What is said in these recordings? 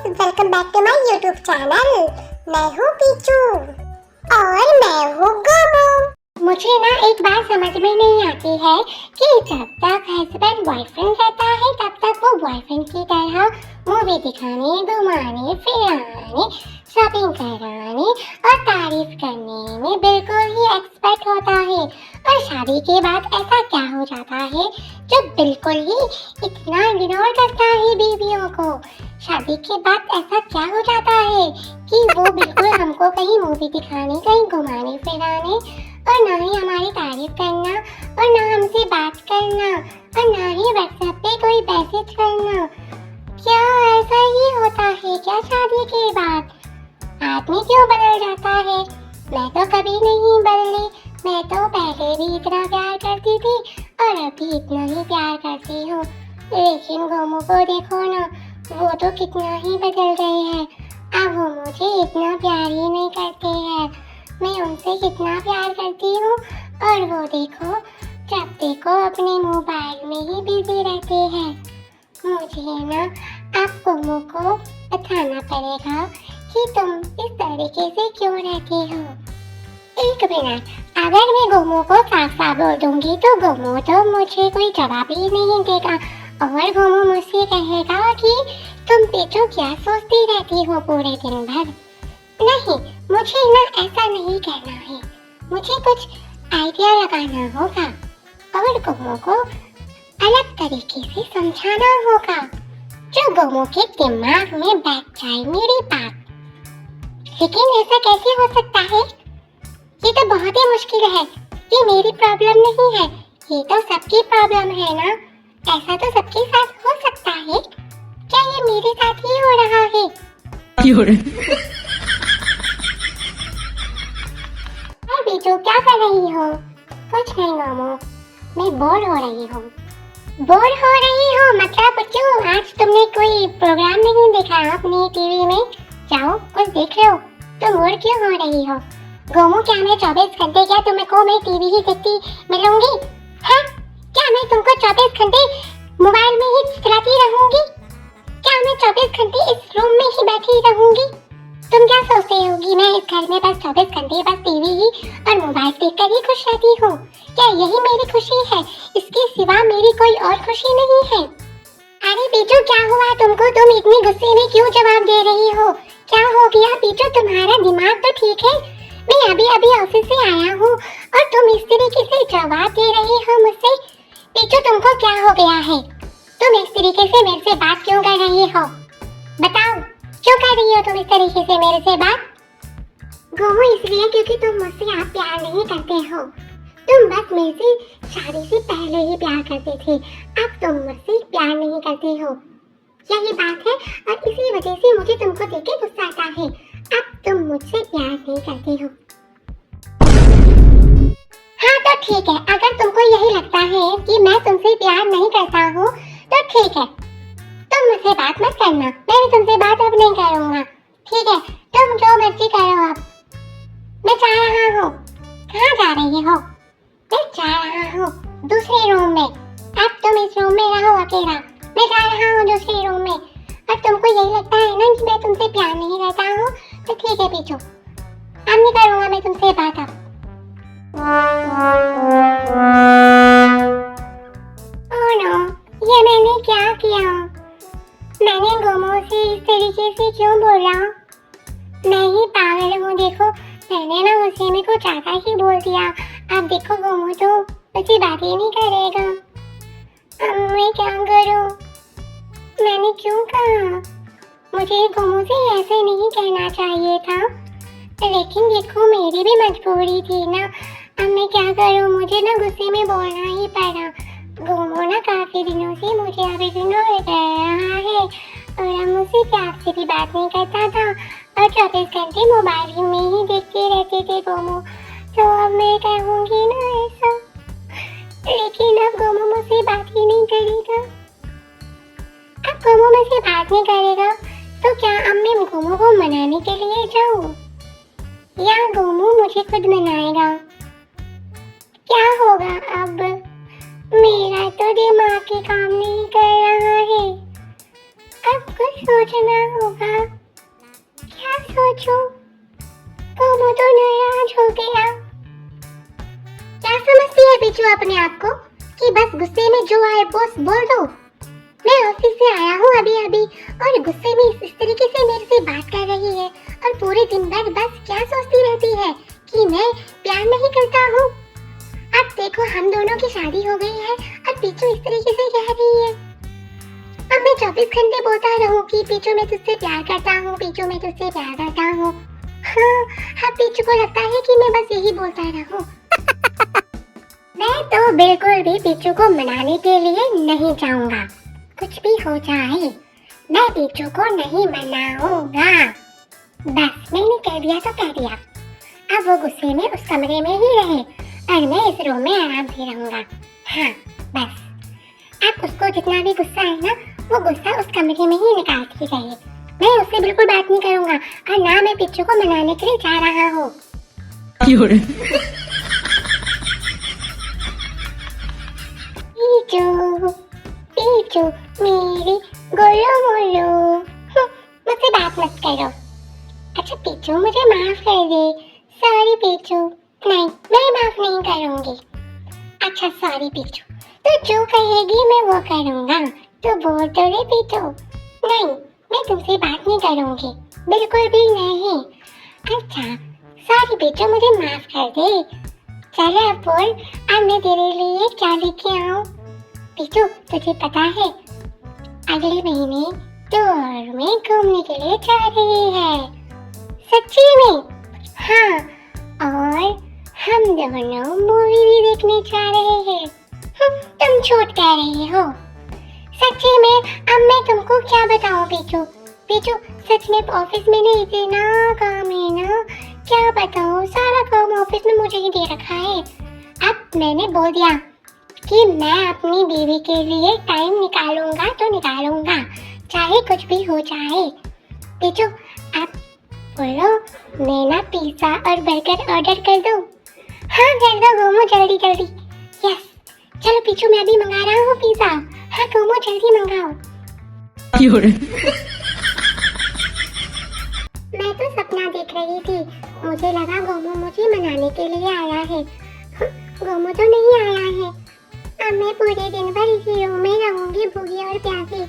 Welcome back to my YouTube channel. मैं हूँ Picchu और मैं हूँ गोमू। मुझे ना एक बात समझ में नहीं आती है कि जब तक हस्बैंड बॉयफ्रेंड रहता है तब तक वो बॉयफ्रेंड की तरह मूवी दिखाने, घुमाने फिराने, शॉपिंग कराने और तारीफ करने में बिल्कुल ही एक्सपर्ट होता है। और शादी के बाद ऐसा क्या हो जाता है जो बिल्कुल ही इतना इग्नोर करता है बीवियों को। शादी के बाद ऐसा क्या हो जाता है कि वो बिल्कुल हमको कहीं मूवी दिखाने, कहीं घुमाने फिराने और ना ही हमारी तारीफ करना और ना हमसे बात करना और ना ही व्हाट्सएप पे कोई मैसेज करना। क्या ऐसा ही होता है क्या शादी के बाद? आदमी क्यों बदल जाता है? मैं तो कभी नहीं बदली। मैं तो पहले भी इतना प्यार करती थी और अभी इतना ही प्यार करती हूँ। लेकिन गोमू को देखो ना, वो तो कितना ही बदल गए हैं। अब वो मुझे इतना प्यार ही नहीं करते हैं। मैं उनसे कितना प्यार करती हूँ और वो देखो, जब देखो अपने मोबाइल में ही बिजी रहते हैं। मुझे ना अब गोमू को बताना पड़ेगा कि तुम इस तरीके से क्यों रहती हो। एक मिनट, अगर मैं गोमू को साफ साफ बोल दूंगी तो गोमू तो मुझे कोई जवाब ही नहीं देगा और गोमू मुझसे कहेगा कि तुम पीछू क्या सोचती रहती हो पूरे दिन भर। नहीं, मुझे ना ऐसा नहीं कहना है। मुझे कुछ आइडिया लगाना होगा और गोमू को अलग तरीके से समझाना होगा जो गोमू के दिमाग में बैठ जाए मेरी बात। लेकिन ऐसा कैसे हो सकता है? ये तो बहुत ही मुश्किल है। ये मेरी प्रॉब्लम नहीं है, ये तो सबकी प्रॉब्लम है ना। ऐसा तो सबके साथ हो सकता है। क्या ये मेरे साथ ही हो रहा है? अरे बीजू, क्या कर रही हो? कुछ नहीं मामू, मैं बोर हो रही हूँ। बोर हो रही हो मतलब क्यों? आज तुमने कोई प्रोग्राम नहीं देखा अपनी टीवी में? जाओ कुछ देख रहे हो, तुम बोर क्यों हो रही हो? गोमू, क्या मैं 24 घंटे क्या तुमको मैं टीवी ही देखती मिलूंगी? हाँ, क्या मैं तुमको 24 घंटे मोबाइल में ही चलाती रहूंगी? क्या मैं 24 घंटे इस रूम में ही बैठी रहूंगी? तुम क्या सोचते हो कि मैं इस घर में बस 24 घंटे बस टीवी ही और मोबाइल देखकर ही खुश रहती हूँ? क्या यही मेरी खुशी है? इसके सिवा मेरी कोई और खुशी नहीं है। अरे बीजू, क्या हुआ तुमको? तुम इतनी गुस्से में क्यों जवाब दे रही हो? क्या हो गया बीजू? तुम्हारा दिमाग तो ठीक है? मैं अभी अभी ऑफिस से आया हूँ और तुम इस तरीके से जवाब दे रही हो मुझसे। बीजू, तुमको क्या हो गया है? तुम इस तरीके से मेरे से बात क्यों कर रही हो? बताओ, क्यों कर रही हो तुम इस तरीके से मेरे से बात? गोमू, इसलिए क्योंकि तुम मुझसे आप प्यार नहीं करते हो। तुम बस मेरे से शादी से पहले ही प्यार करते थे, अब तुम मुझसे प्यार नहीं करते हो। यही बात है और इसी वजह से मुझे तुमको देख के गुस्सा आता है। अब तुम मुझसे प्यार नहीं करते हो। हाँ तो ठीक है, अगर तुमको यही लगता है कि मैं तुमसे प्यार नहीं करता हूँ तो ठीक है, तुम मुझसे बात मत करना। मैं भी तुमसे बात अब नहीं करूँगा। ठीक है, तुम जो मर्जी करो। अब मैं जा रहा हूँ। कहाँ जा रही हो? मैं जा रहा हूँ दूसरे रूम में। अब तुम इस रूम में रहो अकेला। मैं जा रहा हूँ दूसरे रूम में। अब तुमको यही लगता है ना कि मैं तुमसे प्यार नहीं करता हूँ तो ठीक है पीछू, अब नहीं करूँगा मैं तुमसे बात अब। ओह नो, ये मैंने क्या किया? मैंने गोमू से इस तरीके से क्यों बोला? मैं ही पागल हूँ। देखो, मैंने ना उसे में कुछ ज्यादा ही बोल दिया। अब देखो गोमू तो मुझसे बात ही नहीं करेगा। अब मैं क्या करूँ? मैंने क्यों कहा? मुझे गोमू से ऐसे नहीं कहना चाहिए था, लेकिन देखो मेरी भी मजबूरी थी ना। अब मैं क्या करूँ? मुझे ना गुस्से में बोलना ही पड़ा। गोमू ना काफी दिनों से मुझे अब इग्नोर कर रहा है और अब मुझसे प्यार से भी बात नहीं करता था और 24 घंटे मोबाइल में ही देखते रहते थे गोमू। तो अब मैं कहूँगी ना ऐसा, लेकिन अब गोमू मुझसे बात ही नहीं करेगा। अब गोमू मुझसे बात नहीं करेगा तो क्या अब मैं गोमू को मनाने के लिए जाऊँ या गोमू मुझे खुद मनाएगा? क्या होगा अब? मेरा तो दिमाग ही काम नहीं कर रहा है। अब कुछ सोचना होगा। क्या सोचूं? गोमू तो नाराज हो गया। क्या समझती है पीछू अपने आप को कि बस गुस्से में जो आए बॉस बोल दो? मैं ऑफिस से आया हूँ अभी अभी और गुस्से में इस तरीके से मेरे से बात कर रही है और पूरे दिन भर बस क्या सोचती रहती है कि मैं प्यार नहीं करता हूँ। अब देखो हम दोनों की शादी हो गई है और पीछू इस तरीके से कह रही है। अब मैं 24 घंटे बोलता रहूं कि पीछू मैं तुझसे प्यार करता हूँ, पीछू मैं तुझसे प्यार करता हूँ। हाँ, पीछू को लगता है कि मैं बस यही बोलता रहूं। मैं तो बिल्कुल भी पीछू को मनाने के लिए नहीं जाऊंगा। कुछ भी हो जाए मैं पीछू को नहीं मनाऊंगा। बस मैंने कह दिया तो कह दिया। अब वो गुस्से में उस कमरे में ही रहे और मैं इस रूम में आराम से रहूंगा। हाँ बस अब उसको जितना भी गुस्सा है ना वो गुस्सा उस कमरे में ही निकालती रहे। मैं उससे बिल्कुल बात नहीं करूंगा और ना मैं पिच्चू को मनाने के लिए जा रहा हूँ। पीचू पीचू मेरी गोलू मोलू मुझसे बात मत करो। अच्छा पीचू मुझे माफ कर दे। Sorry Picchu. नहीं मैं माफ नहीं करूंगी। अच्छा सॉरी पीचू। तो जो कहेगी मैं वो करूंगा। तो बोल तो रे पीचू। नहीं मैं तुमसे बात नहीं करूंगी बिल्कुल भी नहीं। अच्छा सॉरी पीचू मुझे माफ कर दे। चलो अब बोल अब मैं तेरे लिए क्या लेके आऊं? पीचू तुझे पता है अगले महीने तो और में घूमने के लिए जा रही है। सच्ची में? हाँ और हम दोनों मूवी भी देखने जा रहे हैं। तुम झूठ कह रही हो। सच्ची में अब मैं तुमको क्या बताऊं पीचू? पीचू सच में ऑफिस में नहीं इतना काम है ना क्या बताऊं सारा काम ऑफिस में मुझे ही दे रखा है। अब मैंने बोल दिया कि मैं अपनी बीवी के लिए टाइम निकालूंगा तो निकालूंगा चाहे कुछ भी हो जाए। पीचू आप बोलो मैं ना पिज्जा और बर्गर ऑर्डर कर दूं? हाँ कर दो गोमू जल्दी जल्दी। यस चलो पीछू मैं भी मंगा रहा हूँ पिज्जा। हाँ गोमू जल्दी मंगाओ। मैं तो सपना देख रही थी। मुझे लगा गोमू मुझे मनाने के लिए आया है। गोमू तो नहीं आया है। अब मैं पूरे दिन भर इसी रूम में रहूंगी भूखी और प्यासी।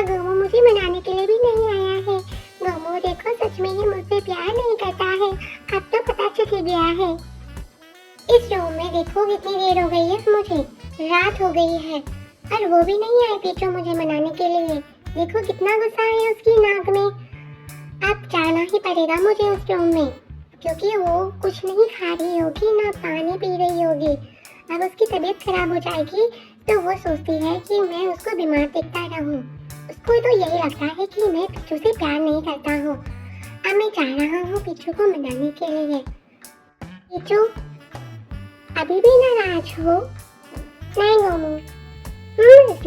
गोमू मुझे मनाने के लिए भी नहीं आया है। गोमू देखो सच में ही मुझसे प्यार नहीं करता है। अब तो पता चल गया है। इस रूम में देखो कितनी देर हो गई है मुझे रात हो गई है और वो भी नहीं आए पीछू मुझे मनाने के लिए। देखो कितना गुस्सा है उसकी नाक में। अब जाना ही पड़ेगा मुझे उस रूम में क्योंकि वो कुछ नहीं खा रही होगी ना पानी पी रही होगी। अब उसकी तबीयत खराब हो जाएगी तो वो सोचती है कि मैं उसको बीमार देखता रहूं। उसको तो यही लगता है कि मैं पीछू से प्यार नहीं करता हूँ। अब मैं जा रहा हूँ पीछू को मनाने के लिए। पीछू अभी भी नाराज हो? नहीं गोमू।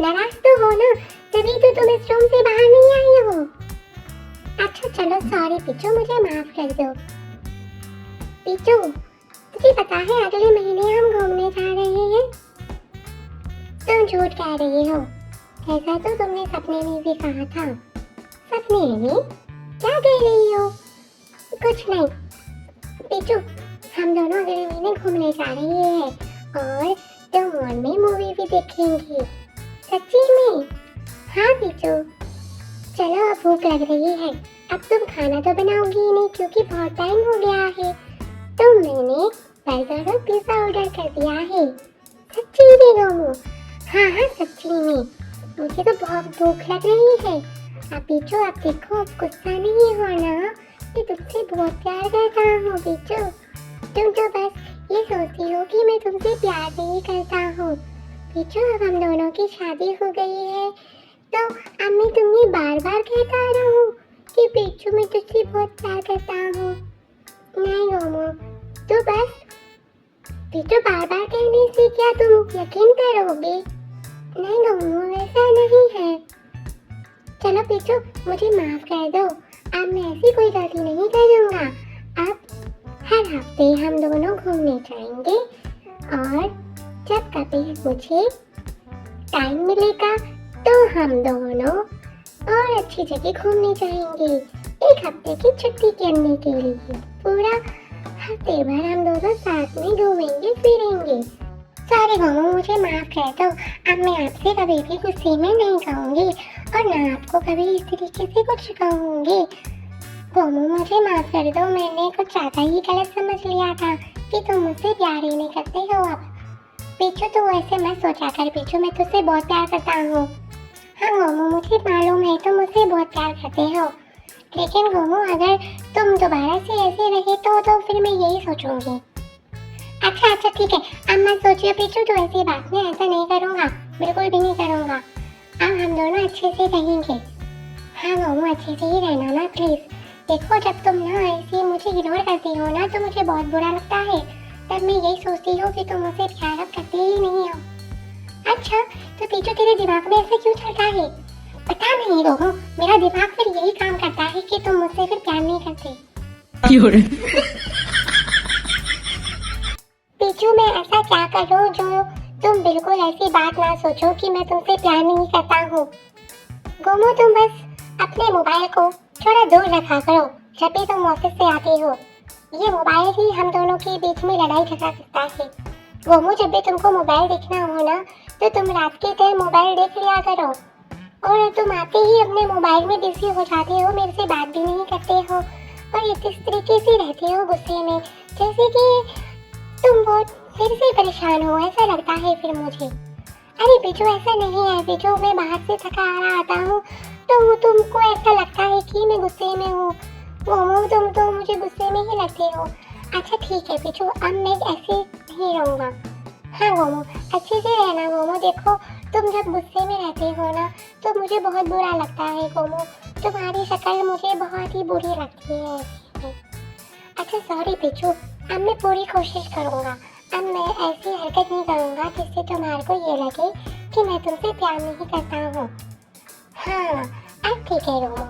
नाराज तो हो ना तभी तो तुम इस रूम से बाहर नहीं आई हो। अच्छा चलो सॉरी पीछू मुझे माफ कर दो। पीछू तुझे पता है अगले महीने हम घूमने जा रहे हैं। तुम झूठ कह रही हो। ऐसा तो तुमने सपने में भी कहा था। सपने में? क्या कह रही हो? कुछ नहीं पीछू हम दोनों अगले महीने घूमने जा रहे हैं और तुम मॉल में मूवी भी देखेंगे। सच्ची में? हाँ पीछू। चलो अब भूख लग रही है। अब तुम खाना तो बनाओगी नहीं क्योंकि बहुत टाइम हो गया है। तो मैंने बर्गर और पिज्जा ऑर्डर कर दिया है। सच्ची में गोमू? हाँ हाँ सच्ची में। मुझे तो बहुत भूख लग रही है। अब पीछू अब देखो अब गुस्सा नहीं होना। मैं तुमसे बहुत प्यार करता हूँ पीछू। तुम तो बस ये सोचती हो कि मैं तुमसे प्यार नहीं करता हूँ। पीछू अब हम दोनों की शादी हो गई है तो अब मैं तुम्हें बार बार कहता रहूं कि पीछू मैं तुझसे बहुत प्यार करता हूँ। नहीं गोमू तो बस पीछू बार बार कहने से क्या तुम यकीन करोगे? नहीं गोमू ऐसा नहीं है। चलो पीछू मुझे माफ कर दो। अब मैं ऐसी कोई गलती नहीं करूँगा। अब हर हफ्ते हम दोनों घूमने जाएंगे और जब कभी मुझे टाइम मिलेगा तो हम दोनों और अच्छी जगह घूमने जाएंगे, एक हफ्ते की छुट्टी करने के लिए। पूरा हफ्ते भर हम दोनों साथ में घूमेंगे फिरेंगे। सॉरी गोमू, मुझे माफ कर दो। अब मैं आपसे कभी भी गुस्से में नहीं कहूँगी और ना आपको कभी इस तरीके से कुछ कहूँगी। गोमू मुझे माफ कर दो, मैंने कुछ ज़्यादा ही गलत समझ लिया था कि तुम मुझसे प्यार ही नहीं करते हो। अब पीछू तू ऐसे मत सोचा कर पीछू, मैं तुझसे बहुत प्यार करता हूँ। हाँ गोमू, मुझे मालूम है तुम मुझसे बहुत प्यार करते हो, लेकिन गोमू अगर तुम दोबारा से ऐसे रहे तो फिर मैं यही सोचूंगी। अच्छा अच्छा ठीक है, अब मत सोचिए पीछू, तो ऐसी बात में ऐसा नहीं करूँगा, बिल्कुल भी नहीं करूँगा। अब हम दोनों अच्छे से रहेंगे। हाँ गोमू, अच्छे से ही रहना ना प्लीज़। देखो जब तुम ना ऐसे मुझे इग्नोर करती हो ना तो मुझे बहुत बुरा लगता है। तब मैं यही सोचती हूँ कि तुम मुझसे प्यार अब करते ही नहीं हो। अच्छा तो पीछू तेरे दिमाग में ऐसा क्यों चलता है? पता नहीं गोमू, मेरा दिमाग फिर यही काम करता है कि तुम मुझसे फिर प्यार नहीं करते। पीछू मैं ऐसा क्या करूँ जो तुम बिल्कुल ऐसी बात ना सोचो कि मैं तुमसे प्यार नहीं करता हूँ। गोमू तुम बस अपने मोबाइल को थोड़ा दूर रखा करो जब भी तुम ऑफिस से आती हो। ये मोबाइल ही हम दोनों के बीच में लड़ाई झगड़ा करता है। गोमू जब भी तुमको मोबाइल देखना हो ना तो तुम रात के टाइम मोबाइल देख लिया करो, और तुम आते ही अपने मोबाइल में बिजी हो जाते हो, मेरे से बात भी नहीं करते हो और इस तरीके से रहते हो गुस्से में, जैसे कि तुम बहुत मेरे से परेशान हो ऐसा लगता है फिर मुझे। अरे बिजू ऐसा नहीं है बिजू, मैं बाहर से थका आ रहा आता हूँ तो तुमको ऐसा लगता है कि मैं गुस्से में हूँ। गोमू तुम तो मुझे गुस्से में ही लगते हो। अच्छा ठीक है बिजू, अब मैं ऐसे नहीं रहूँगा। हाँ गोमू, अच्छे से रहना गोमू। देखो तुम जब गुस्से में रहते हो ना तो मुझे बहुत बुरा लगता है गोमू, तुम्हारी शक्ल मुझे बहुत ही बुरी लगती है। अच्छा सॉरी बिजू, अब मैं पूरी कोशिश करूँगा, अब मैं ऐसी हरकत नहीं करूँगा जिससे तुम्हारे को ये लगे कि मैं तुमसे प्यार नहीं करता हूँ। हाँ अब ठीक है गोमू।